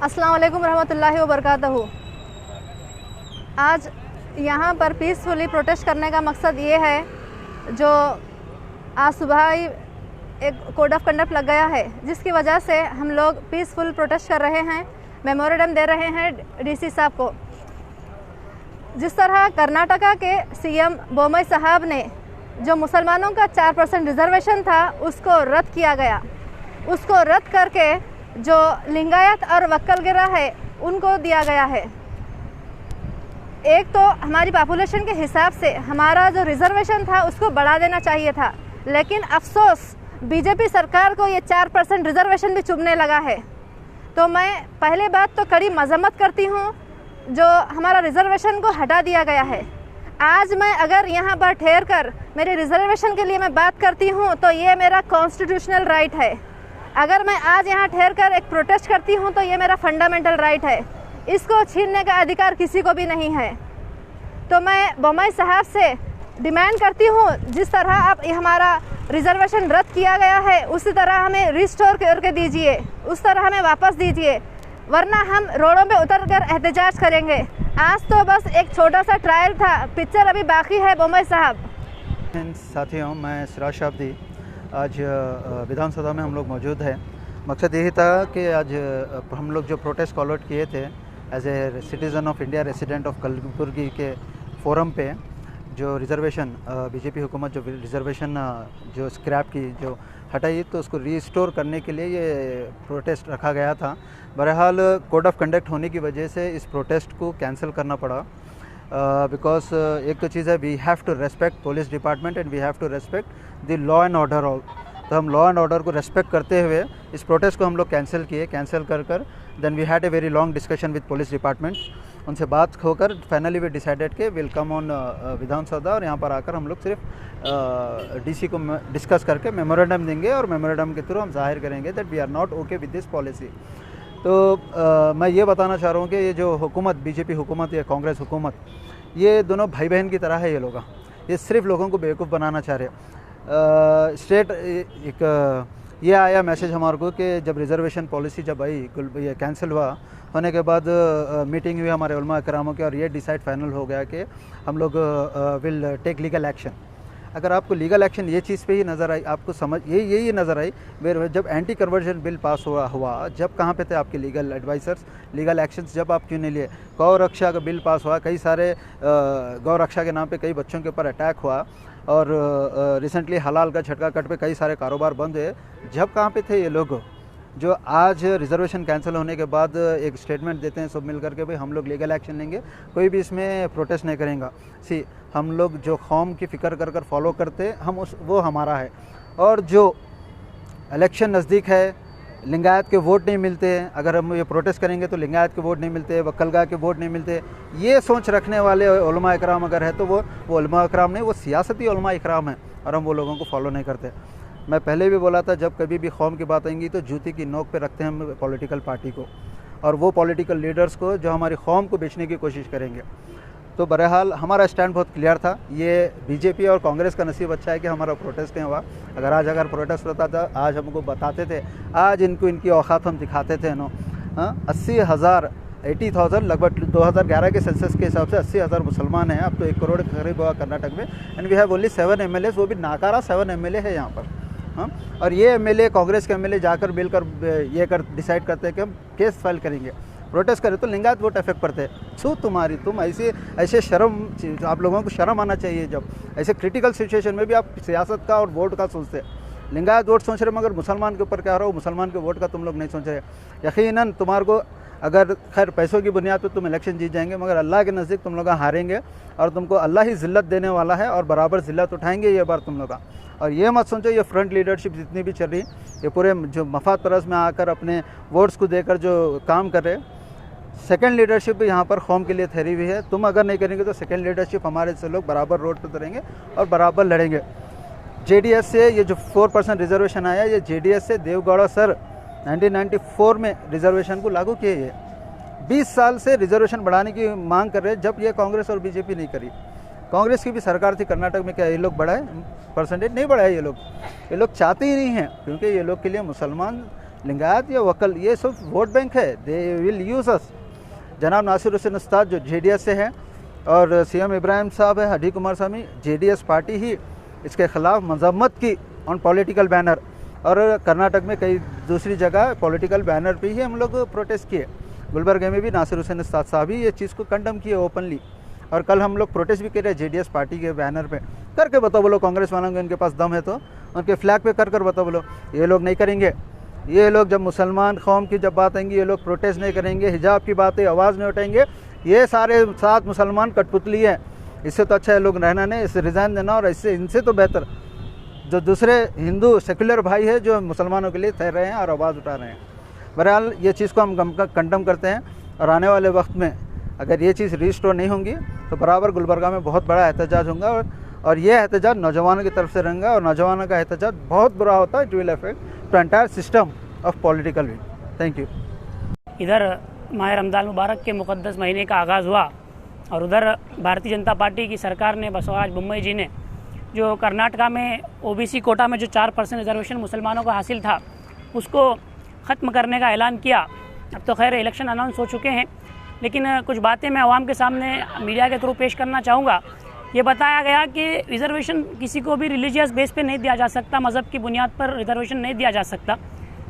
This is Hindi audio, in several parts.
अस्सलाम वालेकुम रहमतुल्लाहि व बरकातहू। आज यहाँ पर पीसफुली प्रोटेस्ट करने का मकसद ये है, जो आज सुबह ही एक कोड ऑफ कंडक्ट लग गया है, जिसकी वजह से हम लोग पीसफुल प्रोटेस्ट कर रहे हैं, मेमोरेंडम दे रहे हैं डीसी साहब को। जिस तरह कर्नाटका के सीएम बोम्मई साहब ने जो मुसलमानों का 4% रिजर्वेशन था उसको रद्द किया गया, उसको रद्द करके जो लिंगायत और वक्कलगिरा है उनको दिया गया है। एक तो हमारी पॉपुलेशन के हिसाब से हमारा जो रिजर्वेशन था उसको बढ़ा देना चाहिए था, लेकिन अफसोस बीजेपी सरकार को ये 4% रिजर्वेशन भी चुभने लगा है। तो मैं पहले बात तो कड़ी मजम्मत करती हूँ जो हमारा रिजर्वेशन को हटा दिया गया है। आज मैं अगर यहाँ पर ठहर कर मेरे रिजर्वेशन के लिए मैं बात करती हूँ तो ये मेरा कॉन्स्टिट्यूशनल राइट है। अगर मैं आज यहाँ ठहर कर एक प्रोटेस्ट करती हूँ तो ये मेरा फंडामेंटल राइट है, इसको छीनने का अधिकार किसी को भी नहीं है। तो मैं बोम्मई साहब से डिमांड करती हूँ, जिस तरह आप हमारा रिजर्वेशन रद्द किया गया है उसी तरह हमें रिस्टोर करके दीजिए, उस तरह हमें वापस दीजिए, वरना हम रोडों पे उतर कर एहतजाज करेंगे। आज तो बस एक छोटा सा ट्रायल था, पिक्चर अभी बाकी है। बोम्मई साहब। साथियों, मैं सिराज शाब्दी, आज विधानसभा में हम लोग मौजूद हैं। मकसद यही था कि आज हम लोग जो प्रोटेस्ट कॉल आउट किए थे as a citizen of India resident of Kalaburagi के फोरम पे, जो रिजर्वेशन बीजेपी हुकूमत जो रिजर्वेशन जो स्क्रैप की जो हटाई तो उसको रीस्टोर करने के लिए ये प्रोटेस्ट रखा गया था। बहरहाल कोड ऑफ कंडक्ट होने की वजह से इस प्रोटेस्ट को कैंसिल करना पड़ा, बिकॉज एक तो चीज़ है, we have to respect police department and we have to respect the law and order all. तो हम लॉ एंड ऑर्डर को रेस्पेक्ट करते हुए इस प्रोटेस्ट को हम लोग कैंसिल किए। कैंसिल कर then we had a very long discussion with police department. उनसे बात होकर फाइनली वी डिसाइडेड के विल कम ऑन विधानसभा, और यहाँ पर आकर हम लोग सिर्फ डीसी को डिस्कस करके मेमोरेंडम देंगे और मेमोरेंडम के थ्रू हम जाहिर करेंगे that we are not okay with this policy. तो मैं ये बताना चाह रहा हूँ कि ये जो हुकूमत, बीजेपी हुकूमत या कांग्रेस हुकूमत, ये दोनों भाई बहन की तरह है। ये लोग ये सिर्फ लोगों को बेवकूफ़ बनाना चाह रहे। स्टेट एक ये आया मैसेज हमारे को कि जब रिजर्वेशन पॉलिसी जब आई, ये कैंसिल हुआ होने के बाद मीटिंग हुई हमारे उलमा करामों के, और ये डिसाइड फाइनल हो गया कि हम लोग विल टेक लीगल एक्शन। अगर आपको लीगल एक्शन ये चीज़ पे ही नज़र आई, आपको समझ यही नज़र आई, जब एंटी कन्वर्जन बिल पास हुआ जब कहाँ पे थे आपके लीगल एडवाइज़र्स, लीगल एक्शंस जब आप क्यों नहीं लिए? गौ रक्षा का बिल पास हुआ, कई सारे गौ रक्षा के नाम पे कई बच्चों के ऊपर अटैक हुआ, और रिसेंटली हलाल का झटका कट पे कई सारे कारोबार बंद हुए। जब कहाँ पे थे ये लोग जो आज रिजर्वेशन कैंसिल होने के बाद एक स्टेटमेंट देते हैं सब मिल करके, भाई हम लोग लीगल एक्शन लेंगे, कोई भी इसमें प्रोटेस्ट नहीं करेंगे। सी, हम लोग जो कौम की फ़िक्र कर फॉलो करते हम वो हमारा है। और जो इलेक्शन नज़दीक है, लिंगायत के वोट नहीं मिलते हैं, अगर हम ये प्रोटेस्ट करेंगे तो लिंगायत के वोट नहीं मिलते, वक्कलगा के वोट नहीं मिलते, ये सोच रखने वाले उलमा इकराम अगर है तो वो उलमा इकराम नहीं, वो सियासती उलमा इकराम है, और हम वो लोगों को फॉलो नहीं करते। मैं पहले भी बोला था, जब कभी भी कौम की बात आएंगी तो जूती की नोक पे रखते हैं हम पॉलिटिकल पार्टी को और वो पॉलिटिकल लीडर्स को जो हमारी कौम को बेचने की कोशिश करेंगे। तो बहरहाल हमारा स्टैंड बहुत क्लियर था। ये बीजेपी और कांग्रेस का नसीब अच्छा है कि हमारा प्रोटेस्ट नहीं हुआ। अगर प्रोटेस्ट होता था आज हमको बताते थे, आज इनको इनकी औकात हम दिखाते थे। 80,000 लगभग 2011 के सेंसस के हिसाब से 80,000 मुसलमान हैं। अब तो 1 करोड़ के करीब हुआ कर्नाटक में, and we have only 7 MLAs, वो भी नाकारा 7 MLA है यहाँ पर। और ये MLA, कांग्रेस के MLA जाकर मिलकर ये डिसाइड करते हैं कि हम केस फाइल करेंगे, प्रोटेस्ट करें तो लिंगायत वोट अफेक्ट पड़ते हैं। तुम ऐसे शर्म, आप लोगों को शर्म आना चाहिए। जब ऐसे क्रिटिकल सिचुएशन में भी आप सियासत का और वोट का सोचते हैं, लिंगायत वोट सोच रहे, मगर मुसलमान के ऊपर क्या हो रहा हो, मुसलमान के वोट का तुम लोग नहीं सोच रहे। यकीनन तुम्हारे को अगर खैर पैसों की बुनियाद पर तुम इलेक्शन जीत जाएंगे, मगर अल्लाह के नज़दीक तुम लोग हारेंगे, और तुमको अल्लाह ही ज़िल्लत देने वाला है और बराबर ज़िल्लत उठाएंगे ये बार तुम लोग। और ये मत सोचो ये फ्रंट लीडरशिप जितनी भी चल रही, ये पूरे जो मफाद परस में आकर अपने वोट्स को देकर जो काम कर रहे, सेकंड लीडरशिप यहाँ पर कौम के लिए ठहरी हुई है। तुम अगर नहीं करेंगे तो सेकंड लीडरशिप हमारे से लोग बराबर रोड पर उतरेंगे और बराबर लड़ेंगे। JDS से ये जो 4% रिजर्वेशन आया, ये JDS से देवगौड़ा सर 1994 में रिजर्वेशन को लागू किए। ये 20 साल से रिजर्वेशन बढ़ाने की मांग कर रहे हैं, जब ये कांग्रेस और बीजेपी नहीं करी। कांग्रेस की भी सरकार थी कर्नाटक में, क्या ये लोग बढ़ाए? परसेंटेज नहीं बढ़ाए ये लोग चाहते ही नहीं हैं, क्योंकि ये लोग के लिए मुसलमान लिंगायत या वकल ये सब वोट बैंक है, दे विल यूज अस। जनाब नासिर हुसैन उस्ताद जो JDS से हैं और CM इब्राहिम साहब है, हडी कुमार स्वामी, JDS पार्टी ही इसके ख़िलाफ़ मजम्मत की ऑन पॉलिटिकल बैनर, और कर्नाटक में कई दूसरी जगह पॉलिटिकल बैनर पे ही हम लोग प्रोटेस्ट किए। गुलबर्गा में भी नासिर हुसैन उस्ताद साहब ही ये चीज़ को कंडम किए ओपनली, और कल हम लोग प्रोटेस्ट भी कर रहे हैं JDS पार्टी के बैनर पे। करके बताओ बोलो, कांग्रेस वालों के उनके पास दम है तो उनके फ्लैग पे कर बताओ बोलो। ये लोग नहीं करेंगे। ये लोग जब मुसलमान कौम की जब बात आएंगी ये लोग प्रोटेस्ट नहीं करेंगे, हिजाब की बातें आवाज़ नहीं उठाएंगे। ये सारे 7 मुसलमान कठपुतली हैं। इससे तो अच्छा है लोग रहना नहीं, इससे रिज़ाइन देना, और इससे इनसे तो बेहतर जो दूसरे हिंदू सेकुलर भाई है जो मुसलमानों के लिए ठहर रहे हैं और आवाज़ उठा रहे हैं। बहरहाल ये चीज़ को हम कंडम करते हैं, और आने वाले वक्त में अगर ये चीज़ रिस्टोर नहीं होंगी तो बराबर गुलबर्गा में बहुत बड़ा एहतजाज होगा, और ये एहतजाज नौजवानों की तरफ से रहेगा, और नौजवानों का एहतजाज बहुत बुरा होता है। It will affect to entire system of political wing. Thank you. इधर माह रमज़ान मुबारक के मुक़द्दस महीने का आगाज़ हुआ, और उधर भारतीय जनता पार्टी की सरकार ने बसवराज बोम्मई जी ने जो कर्नाटका में OBC कोटा में जो 4% रिजर्वेशन मुसलमानों को हासिल था उसको ख़त्म करने का ऐलान किया। अब तो खैर इलेक्शन अनाउंस हो चुके हैं, लेकिन कुछ बातें मैं आवाम के सामने मीडिया के थ्रू पेश करना चाहूँगा। ये बताया गया कि रिजर्वेशन किसी को भी रिलीजियस बेस पे नहीं दिया जा सकता, मज़हब की बुनियाद पर रिजर्वेशन नहीं दिया जा सकता।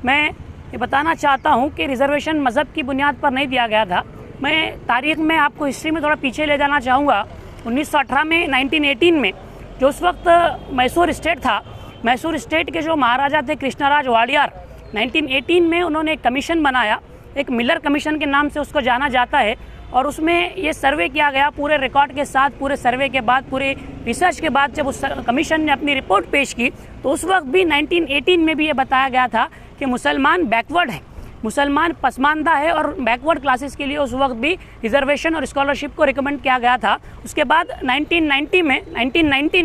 मैं ये बताना चाहता हूँ कि रिजर्वेशन मज़हब की बुनियाद पर नहीं दिया गया था। मैं तारीख़ में आपको हिस्ट्री में थोड़ा पीछे ले जाना चाहूँगा। 1918 में 1918 में जो उस वक्त मैसूर स्टेट था, मैसूर स्टेट के जो महाराजा थे कृष्णराज वाडियार, 1918 में उन्होंने एक कमीशन बनाया, एक मिलर कमीशन के नाम से उसको जाना जाता है, और उसमें ये सर्वे किया गया पूरे रिकॉर्ड के साथ, पूरे सर्वे के बाद, पूरे रिसर्च के बाद जब उस कमीशन ने अपनी रिपोर्ट पेश की तो उस वक्त भी 1918 में भी ये बताया गया था कि मुसलमान बैकवर्ड है, मुसलमान पसमानदा है, और बैकवर्ड क्लासेस के लिए उस वक्त भी रिजर्वेशन और स्कॉलरशिप को रिकमेंड किया गया था। उसके बाद 1919 में 1990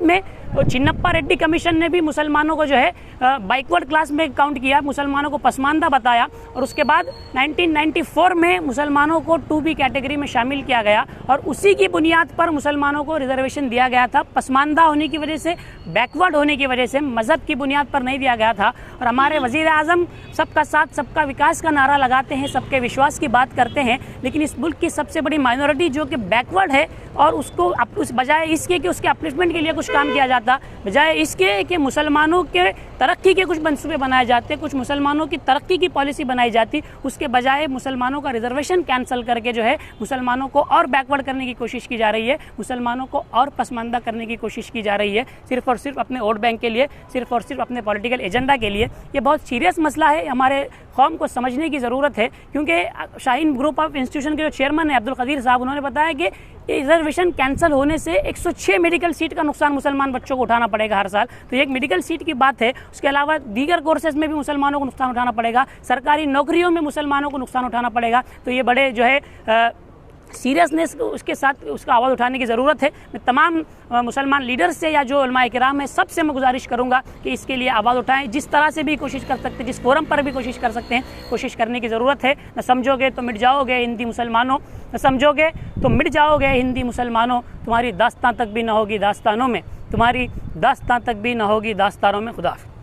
में तो चिन्नप्पा रेड्डी कमीशन ने भी मुसलमानों को जो है बैकवर्ड क्लास में काउंट किया, मुसलमानों को पसमानदा बताया, और उसके बाद 1994 में मुसलमानों को 2B कैटेगरी में शामिल किया गया, और उसी की बुनियाद पर मुसलमानों को रिजर्वेशन दिया गया था। पसमानदा होने की वजह से, बैकवर्ड होने की वजह से, मज़हब की बुनियाद पर नहीं दिया गया था। और हमारे वज़ीर आज़म सबका साथ सबका विकास का नारा लगाते हैं, सबके विश्वास की बात करते हैं, लेकिन इस मुल्क की सबसे बड़ी माइनॉरिटी जो कि बैकवर्ड है, और उसको उस बजाय इसके कि उसके अपलिफ्टमेंट के लिए कुछ काम किया जाता, बजाय इसके कि मुसलमानों के तरक्की के कुछ मंसूबे बनाए जाते, कुछ मुसलमानों की तरक्की की पॉलिसी बनाई जाती, उसके बजाय मुसलमानों का रिजर्वेशन कैंसिल करके जो है मुसलमानों को और बैकवर्ड करने की कोशिश की जा रही है, मुसलमानों को और पसमानदा करने की कोशिश की जा रही है, सिर्फ और सिर्फ अपने वोट बैंक के लिए, सिर्फ और सिर्फ अपने पॉलिटिकल एजेंडा के लिए। ये बहुत सीरियस मसला है, हमारे कौम को समझने की ज़रूरत है, क्योंकि शाहीन ग्रुप ऑफ इंस्टीट्यूशन के जो चेयरमैन है अब्दुल कदीर साहब, उन्होंने बताया कि रिजर्वेशन कैंसिल होने से 106 मेडिकल सीट का नुकसान मुसलमान बच्चों को उठाना पड़ेगा हर साल। तो ये एक मेडिकल सीट की बात है, उसके अलावा दीगर कोर्सेज में भी मुसलमानों को नुकसान उठाना पड़ेगा, सरकारी नौकरियों में मुसलमानों को नुकसान उठाना पड़ेगा। तो ये बड़े जो है सीरियसनेस उसके साथ उसका आवाज़ उठाने की ज़रूरत है। मैं तमाम मुसलमान लीडर्स से या जो उलमाए किराम है सबसे मैं गुजारिश करूंगा कि इसके लिए आवाज़ उठाएं, जिस तरह से भी कोशिश कर सकते हैं, जिस फोरम पर भी कोशिश कर सकते हैं, कोशिश करने की ज़रूरत है। न समझोगे तो मिट जाओगे हिंदी मुसलमानों, न समझोगे तो मिट जाओगे हिंदी मुसलमानों, तुम्हारी दास्तां तक भी न होगी दास्तानों में, तुम्हारी दास्तां तक भी न होगी दास्तानों में। खुदा हाफ़िज़।